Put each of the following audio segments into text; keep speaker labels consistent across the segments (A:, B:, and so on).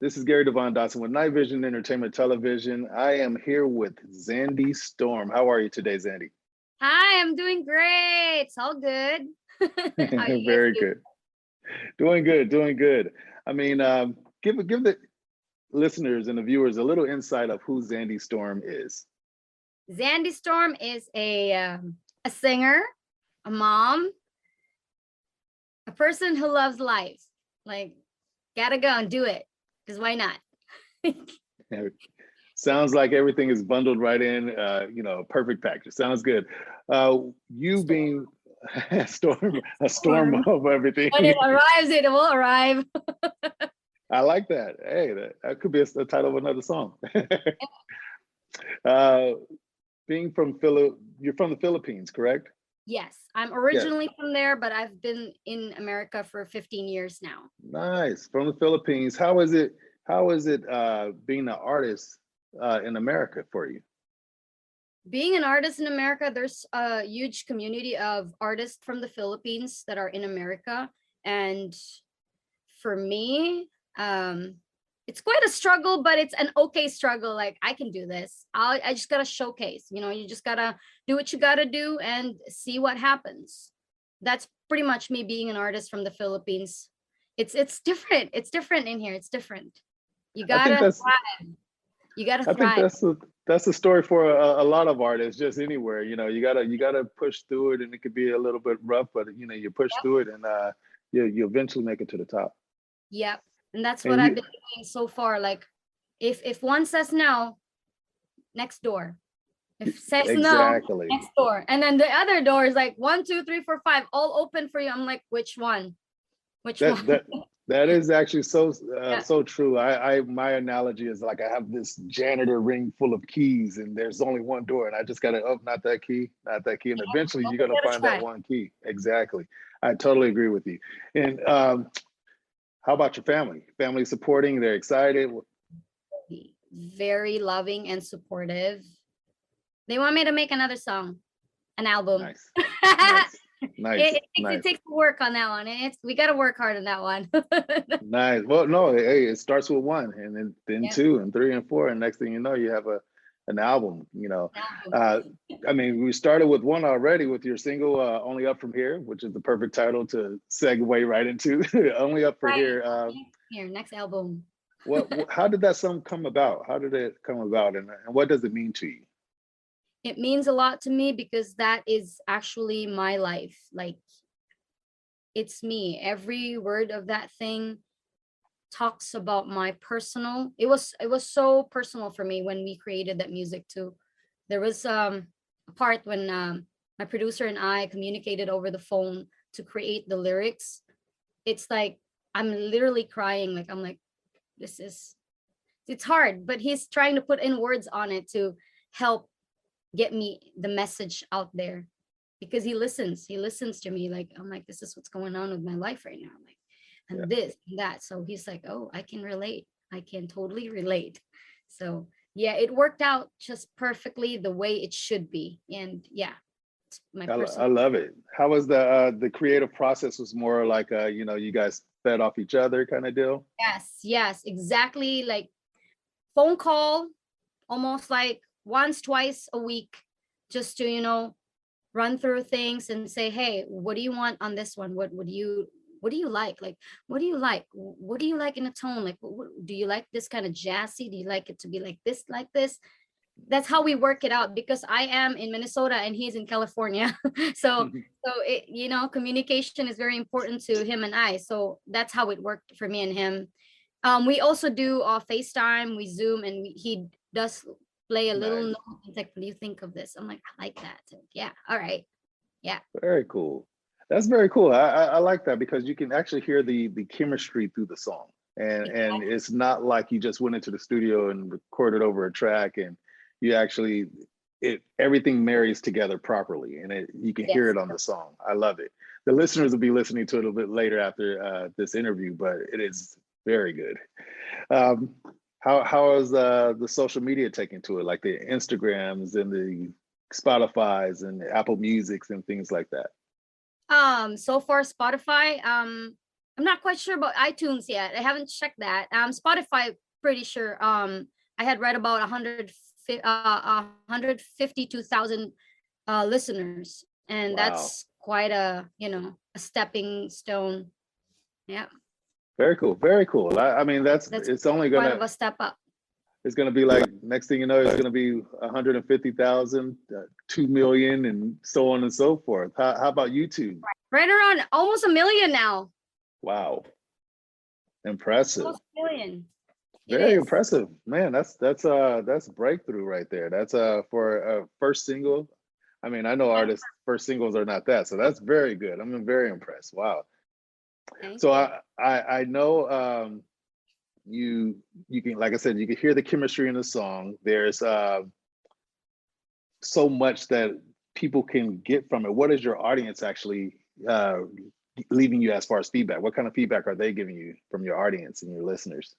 A: This is Gary Devon Dotson with Night Vision Entertainment Television. I am here with Zandy Storm. How are you today, Zandy?
B: Hi, I'm doing great. It's all good. How you guys
A: Very
B: doing?
A: good. Doing good, doing good. I mean, give the listeners and the viewers a little insight of who Zandy Storm is.
B: Zandy Storm is a singer, a mom, a person who loves life. Like, gotta go and do it. Because why not?
A: Sounds like everything is bundled right in, perfect package. Sounds good. You
B: Storm.
A: being a storm
B: Storm.
A: of everything.
B: When it arrives, it will arrive.
A: I like that. Hey, that could be a title of another song. uh, being from you're from the Philippines, correct?
B: Yes, I'm
A: Yes.
B: originally from there, but I've been in America for 15 years now.
A: Nice. From the Philippines. How is it being an artist in America for you?
B: Being an artist in America, there's a huge community of artists from the Philippines that are in America. And for me, it's quite a struggle, but it's an okay struggle. Like, I can do this. I just gotta showcase, you just gotta do what you gotta do and see what happens. That's pretty much me being an artist from the Philippines. It's different. It's different in here. It's different. You
A: I think
B: gotta
A: that's
B: thrive. You gotta
A: I think
B: thrive.
A: that's the story for a lot of artists, just anywhere. You gotta push through it, and it could be a little bit rough, but you push through it, and you eventually make it to the top.
B: Yep. And that's what
A: And
B: I've
A: you
B: been doing so far. Like, if one says no, next door. If says no,
A: exactly
B: next door. And then the other door is like 1, 2, 3, 4, 5, all open for you. I'm like, which one? Which
A: that
B: one?
A: that that is actually
B: Yeah.
A: so true. I my analogy is like I have this janitor ring full of keys, and there's only one door, and I just gotta not that key, not that key, and eventually you're
B: You
A: gonna
B: gotta
A: find that
B: try.
A: one key. Exactly. I totally agree with you. And how about your family? Family supporting? They're excited.
B: Be very loving and supportive. They want me to make another song, an album.
A: Nice, nice, nice,
B: It
A: nice,
B: takes work on that one. We gotta work hard on that one.
A: nice. Well, no, hey, it starts with one, and then
B: Yeah,
A: two, and three, and four, and next thing you know, you have an album.
B: an album.
A: Uh, I mean, we started with one already with your single "Only Up From Here," which is the perfect title to segue right into "Only Up for
B: Right.
A: Here."
B: Here, next album.
A: How did that song come about? How did it come about, and what does it mean to you?
B: It means a lot to me because that is actually my life. Like, it's me. Every word of that thing talks about my personal. It was so personal for me when we created that music too. There was a part when my producer and I communicated over the phone to create the lyrics. It's like I'm literally crying. Like, I'm like, this is it's hard, but he's trying to put in words on it to help get me the message out there, because he listens to me. Like, I'm like, this is what's going on with my life right now. I'm like,
A: Yeah,
B: and this and that. So he's like, oh, I can relate. I can totally relate. So yeah, it worked out just perfectly the way it should be. And yeah, it's my
A: I
B: personal.
A: love it. How was the creative process? Was more like you guys fed off each other kind of deal?
B: Yes, yes, exactly. Like, phone call almost like once, twice a week, just to, run through things and say, hey, what do you want on this one? What do you like? Like, what do you like? What do you like in a tone? Like, do you like this kind of jazzy? Do you like it to be like this, like this? That's how we work it out, because I am in Minnesota and he's in California. Communication is very important to him and I. So that's how it worked for me and him. We also do FaceTime, we Zoom, and he does play a little
A: Nice.
B: note. He's like, what do you think of this? I'm like, I like that. So, yeah, all right. Yeah.
A: Very cool. That's very cool. I like that because you can actually hear the chemistry through the song, and it's not like you just went into the studio and recorded over a track, and you actually it everything marries together properly, and you can hear
B: Yes.
A: it on the song. I love it. The listeners will be listening to it a little bit later after this interview, but it is very good. Um, how is the social media taking to it, like the Instagrams and the Spotify's and the Apple Musics and things like that?
B: So far Spotify, I'm not quite sure about iTunes yet. I haven't checked that. Spotify, pretty sure. I had read about 152,000 listeners, and
A: Wow.
B: that's quite a, a stepping stone. Yeah,
A: Very cool. Very cool. I mean,
B: that's
A: it's only
B: quite of
A: gonna
B: a step up.
A: it's gonna be like next thing you know, it's gonna be 150,000, 2 million, and so on and so forth. How about YouTube?
B: Right around almost a million now.
A: Wow, impressive.
B: Almost a million. It
A: Very
B: is.
A: impressive, man. That's breakthrough right there. That's for a first single. I mean, I know artists' first singles are not that, so that's very good. I'm very impressed. Wow.
B: Thank
A: So
B: you.
A: I know you can, like I said, you can hear the chemistry in the song. There's so much that people can get from it. What is your audience actually leaving you as far as feedback? What kind of feedback are they giving you from your audience and your listeners?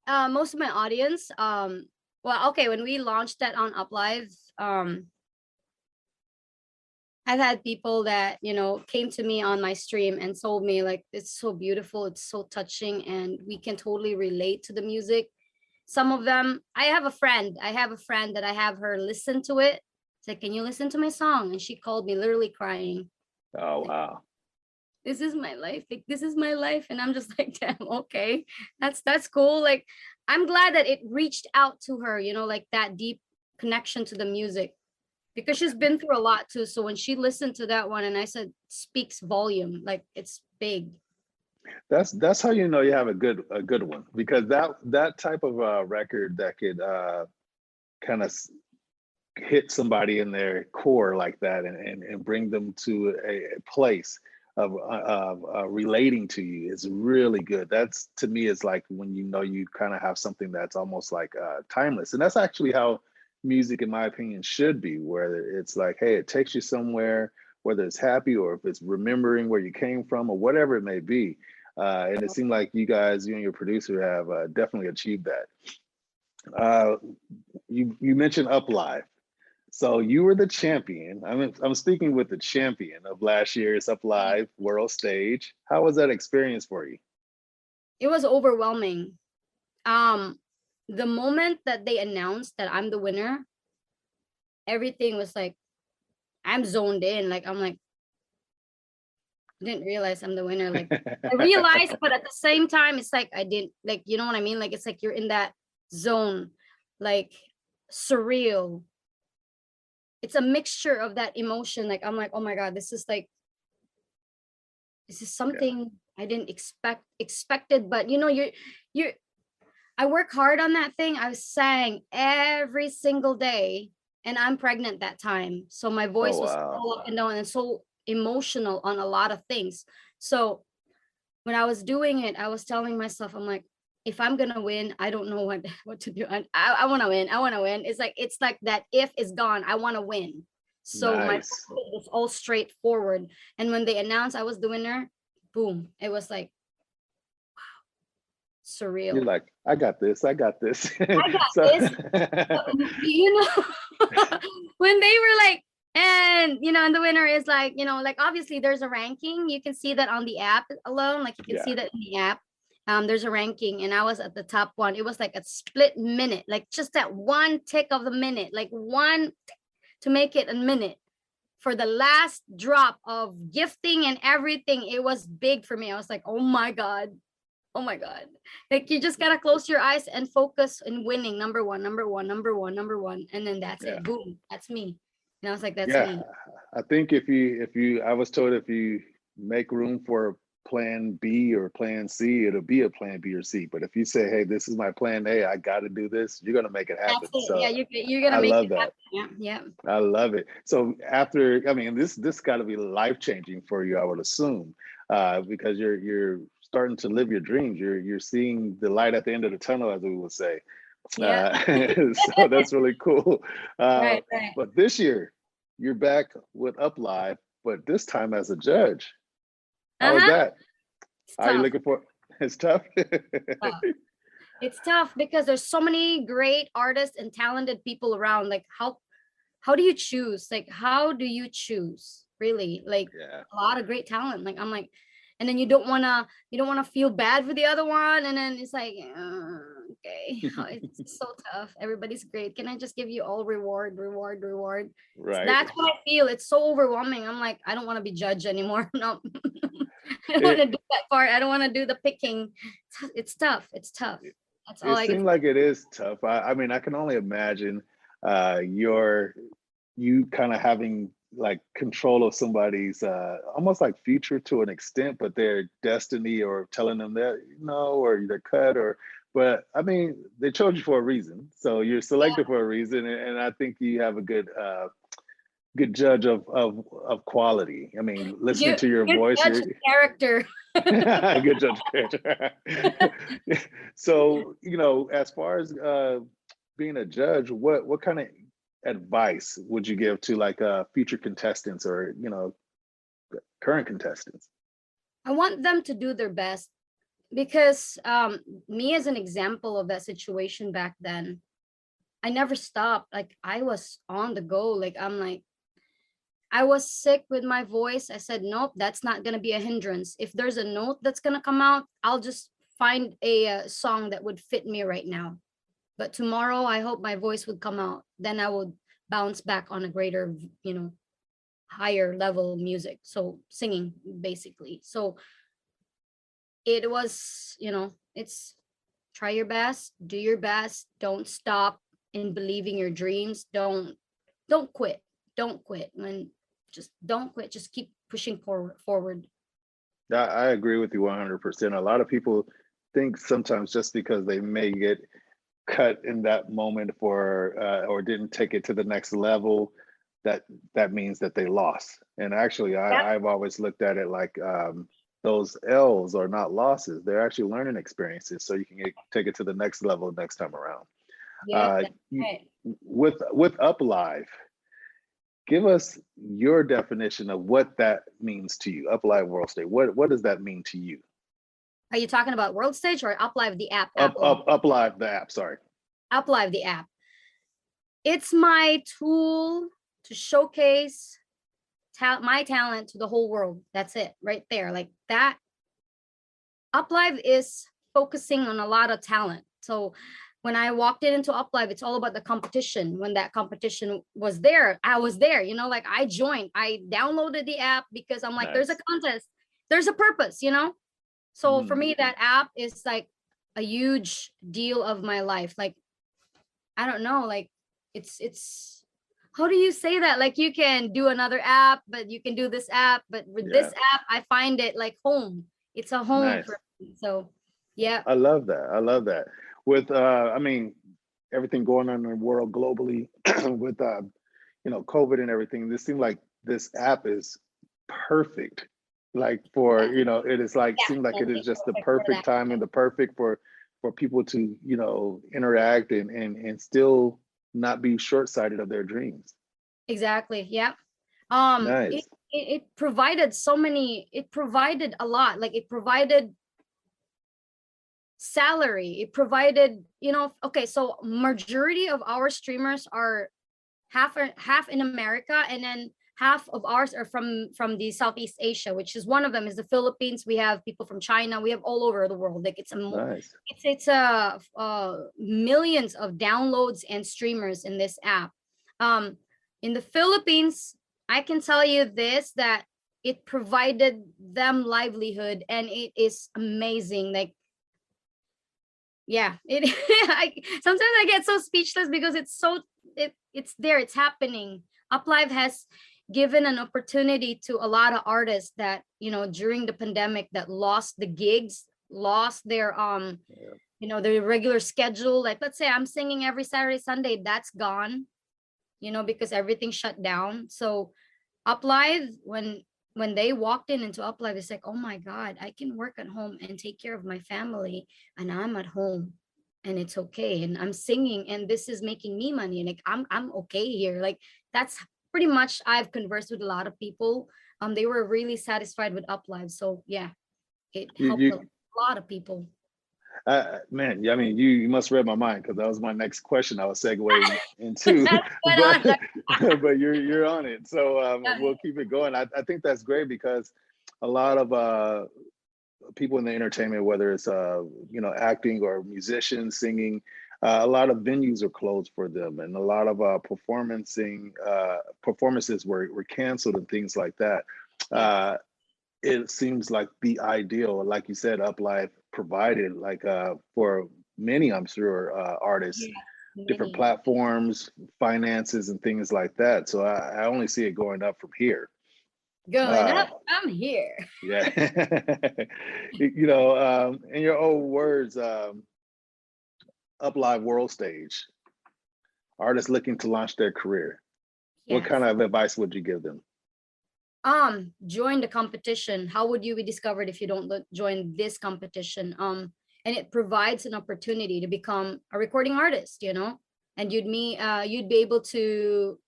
B: Most of my audience, well, okay, when we launched that on Uplive, I've had people that, came to me on my stream and told me like, it's so beautiful, it's so touching, and we can totally relate to the music. Some of them, I have a friend that I have her listen to it. It's like, can you listen to my song? And she called me literally crying.
A: Oh
B: Like,
A: wow.
B: this is my life. Like, this is my life. And I'm just like, damn, okay. That's cool. Like, I'm glad that it reached out to her, like that deep connection to the music, because she's been through a lot too. So when she listened to that one, and I said, speaks volume, like it's big.
A: That's how you know you have a good one, because that type of record that could kind of hit somebody in their core like that, and bring them to a place of relating to you is really good. That's, to me, is like when you know you kind of have something that's almost like timeless, and that's actually how music, in my opinion, should be. Where it's like, hey, it takes you somewhere, whether it's happy or if it's remembering where you came from or whatever it may be. And it seemed like you and your producer have definitely achieved that. Uh, you mentioned Up Live. So you were the champion. I'm speaking with the champion of last year's Up Live World Stage. How was that experience for you?
B: It was overwhelming. Um, the moment that they announced that I'm the winner, everything was like, I'm zoned in. Like, I'm like, I didn't realize I'm the winner. Like, I realized, but at the same time, it's like I didn't, like, you know what I mean? Like, it's like you're in that zone, like surreal. It's a mixture of that emotion. Like, I'm like, oh my God, this is
A: Yeah.
B: something I didn't expected, but you're I work hard on that thing. I sang every single day, and I'm pregnant that time. So my
A: Oh
B: voice was
A: wow.
B: so up and down and so emotional on a lot of things. So when I was doing it, I was telling myself, I'm like, if I'm gonna win, I don't know what to do. I want to win. I want to win. It's like that if is gone. I want to win. So my
A: Nice.
B: focus was all straightforward. And when they announced I was the winner, boom, it was like
A: You're
B: surreal.
A: like, I got this. I got this.
B: I got
A: So
B: this. You know, when they were like, and the winner is like, like obviously there's a ranking. You can see that on the app alone. Like you can
A: yeah.
B: see that in the app. There's a ranking, and I was at the top one. It was like a split minute, like just that one tick of the minute, like one to make it a minute. For the last drop of gifting and everything, it was big for me. I was like, oh my God. Oh my God. Like you just gotta close your eyes and focus in winning. Number one, number one, number one, number one. And then that's
A: Yeah.
B: it. Boom. That's me. And I was like, that's
A: Yeah.
B: me.
A: I think if you I was told, if you make room for plan B or plan C, it'll be a plan B or C. But if you say, hey, this is my plan A, I got to do this, you're gonna make it
B: That's
A: happen.
B: it. Yeah,
A: So
B: you're
A: I
B: gonna make
A: love
B: it
A: that.
B: happen. Yeah, yeah.
A: I love it. So after, I mean, this got to be life changing for you, I would assume, because you're starting to live your dreams. You're seeing the light at the end of the tunnel, as we would say.
B: Yeah.
A: So that's really cool. Uh,
B: Right, right.
A: but this year, you're back with Up Live, but this time as a judge. How is
B: Uh-huh.
A: that?
B: It's
A: How are you
B: tough.
A: looking for? It's tough.
B: Tough. It's tough because there's so many great artists and talented people around. Like how do you choose? Like how do you choose? Really? Like
A: Yeah.
B: a lot of great talent. Like I'm like, and then you don't wanna feel bad for the other one, and then it's like, okay, it's so tough. Everybody's great. Can I just give you all reward, reward, reward?
A: Right.
B: That's what I feel. It's so overwhelming. I'm like, I don't want to be judged anymore. No, I don't want
A: It
B: to do that part. I don't want to do the picking. It's tough. It's tough. That's all
A: it
B: I can
A: seemed like it is tough. I mean, I can only imagine your you kind of having like control of somebody's almost like future to an extent, but their destiny or telling them that no, or they're cut or but I mean, they chose you for a reason. So you're selected for a reason, and I think you have a good judge of quality. I mean, listening
B: you
A: to your
B: you
A: voice,
B: judge
A: you're
B: the character.
A: good judge of character. So, as far as being a judge, what kind of advice would you give to like future contestants or current contestants?
B: I want them to do their best because me as an example of that situation back then, I never stopped. Like I was on the go. Like I'm like I was sick with my voice. I said, nope, that's not going to be a hindrance. If there's a note that's going to come out, I'll just find a song that would fit me right now. But tomorrow, I hope my voice would come out. Then I would bounce back on a greater, higher level music. So singing, basically. So it was, it's try your best, do your best, don't stop in believing your dreams. Don't quit. Don't quit. When just don't quit. Just keep pushing forward.
A: I agree with you 100%. A lot of people think sometimes just because they may get cut in that moment for or didn't take it to the next level, that means that they lost. And actually,
B: Yep.
A: I've always looked at it like those L's are not losses; they're actually learning experiences, so you can take it to the next level next time around.
B: Yep.
A: Uh,
B: That's
A: you-
B: right.
A: with Up Live, give us your definition of what that means to you. Up Live World State. What does that mean to you?
B: Are you talking about World Stage or Up Live the app?
A: Up Live the app. Sorry.
B: Up Live the app. It's my tool to showcase my talent to the whole world. That's it, right there. Like that. Up Live is focusing on a lot of talent. So when I walked into Up Live, it's all about the competition. When that competition was there, I was there. Like I joined. I downloaded the app because I'm like, there's a
A: Nice.
B: contest. There's a purpose. So for
A: Mm.
B: me, that app is like a huge deal of my life. Like I don't know, like it's how do you say that? Like you can do another app, but you can do this app, but with this
A: Yeah.
B: app, I find it like home. It's a home
A: Nice.
B: for me. So yeah.
A: I love that. I love that. With I mean, everything going on in the world globally with COVID and everything, this seemed like this app is perfect. Like for,
B: Yeah,
A: it is like seemed like it is
B: definitely
A: just the
B: perfect for
A: perfect
B: that.
A: time and the perfect for people to, interact and still not be short-sighted of their dreams.
B: Exactly. Yeah. It,
A: Nice.
B: it provided it provided a lot. Like it provided salary. It provided, okay, so majority of our streamers are half in America, and then half of ours are from the Southeast Asia, which is one of them is the Philippines. We have people from China. We have all over the world. Like
A: Nice.
B: millions of downloads and streamers in this app. In the Philippines, I can tell you this, that it provided them livelihood, and it is amazing. Like yeah, sometimes I get so speechless because it's there, it's happening. Uplive has given an opportunity to a lot of artists that during the pandemic that lost the gigs, lost their their regular schedule. Like let's say I'm singing every Saturday, Sunday, that's gone, because everything shut down. So Uplive, when they walked into Uplive, it's like, oh my God, I can work at home and take care of my family, and I'm at home and it's okay. And I'm singing and this is making me money. And like I'm okay here. Like that's pretty much, I've conversed with a lot of people. They were really satisfied with Uplive. So yeah, it
A: You,
B: helped a
A: you
B: lot of people.
A: Man, I mean, you must read my mind because that was my next question I was segueing into,
B: That's good
A: but
B: on.
A: but you're on it, so
B: Yeah.
A: we'll keep it going. I think that's great because a lot of people in the entertainment, whether it's acting or musicians, singing, a lot of venues are closed for them, and a lot of performances were canceled and things like that. It seems like the ideal, like you said, Uplife provided, like for many, I'm sure, artists, different
B: Many.
A: platforms, finances, and things like that. So I only see it going up from here.
B: Going up, I'm here.
A: Yeah. In your own words, Up Live World Stage, artists looking to launch their career. What
B: Yes.
A: kind of advice would you give them?
B: Join the competition. How would you be discovered if you don't join this competition? And it provides an opportunity to become a recording artist, and you'd be able to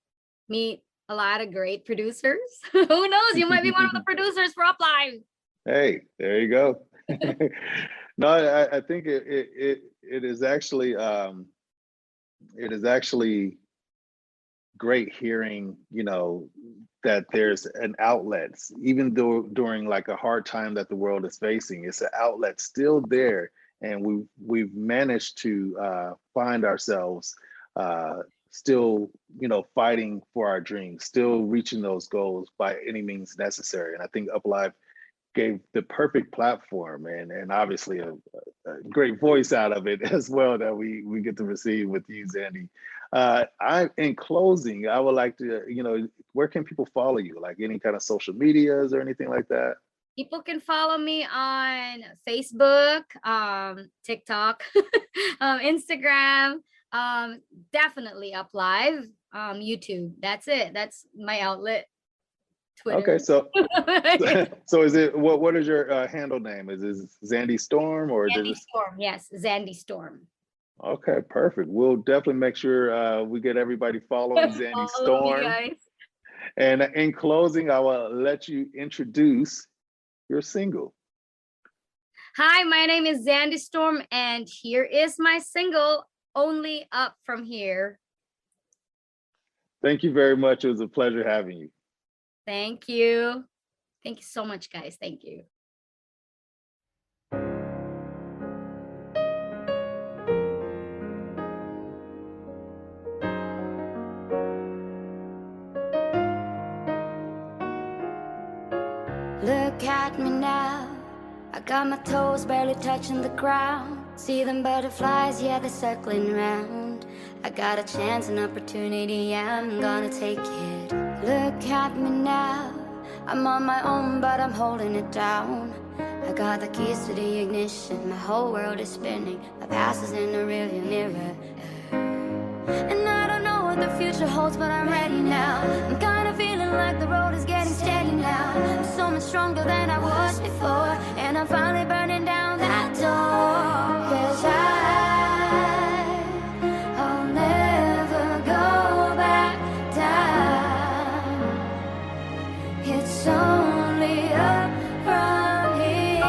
B: meet a lot of great producers. Who knows? You might be one of the producers for Up Live.
A: Hey, there you go. No, I think it is actually great hearing, that there's an outlet, even though during like a hard time that the world is facing, it's an outlet still there, and we've managed to find ourselves still, fighting for our dreams, still reaching those goals by any means necessary. And I think Up Live gave the perfect platform, and obviously a great voice out of it as well that we get to receive with you, Zandy. In closing, I would like to, where can people follow you? Like any kind of social medias or anything like that?
B: People can follow me on Facebook, TikTok, Instagram, definitely Up Live, YouTube. That's it. That's my outlet. Twitter.
A: Okay, so is it what is your handle name? Is it Zandy Storm or
B: Zandy Storm? Yes, Zandy Storm.
A: Okay, perfect. We'll definitely make sure we get everybody following Zandy Storm.
B: Guys.
A: And in closing, I will let you introduce your single.
B: Hi, my name is Zandy Storm, and here is my single, Only Up From Here.
A: Thank you very much. It was a pleasure having you.
B: Thank you. Thank you so much, guys. Thank you.
C: Look at me now, I got my toes barely touching the ground. See them butterflies, yeah, they're circling round. I got a chance, an opportunity, I'm gonna take it. Look at me now, I'm on my own, but I'm holding it down. I got the keys to the ignition, my whole world is spinning. My past is in the rearview mirror. And I don't know what the future holds, but I'm ready now. I'm kinda feeling like the road is getting steady now. I'm so much stronger than I was before, and I'm finally burning down that door. 'Cause I'll never go back down. It's only up from here.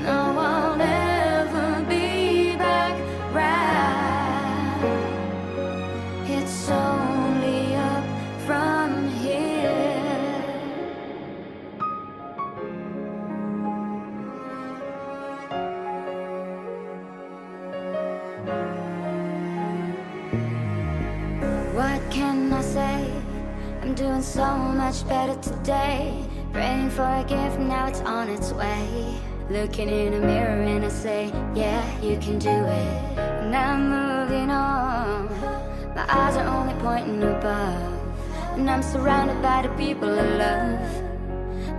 C: No, I'll never be back round. It's only up from here. What can I say? I'm doing so much better today. Praying for a gift, now it's on its way. Looking in a mirror and I say, yeah, you can do it. And I'm moving on. My eyes are only pointing above, and I'm surrounded by the people I love.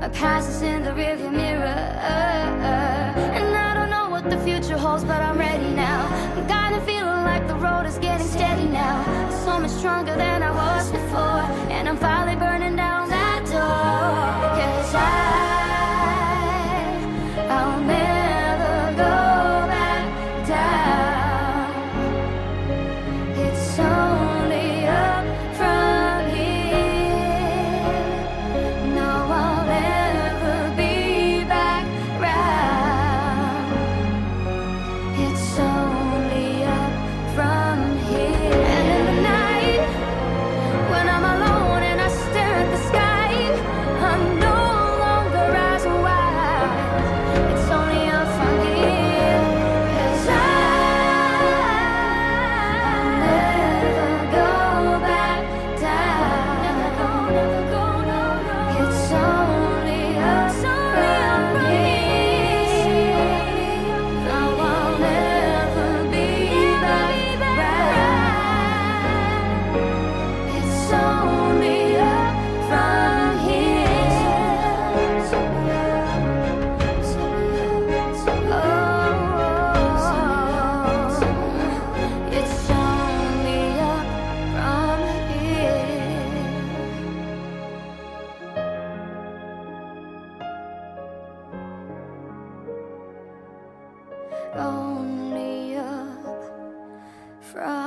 C: My past is in the rearview mirror, and I don't know what the future holds, but I'm ready now. I'm kinda feeling like the road is getting steady now. So much stronger than I was before, and I'm finally burning down that door. 'Cause I'll never go back down. It's only up from here. No, I'll never be back round. It's only up from here. And in the night, when I'm alone and I stare at the sky, lonely up from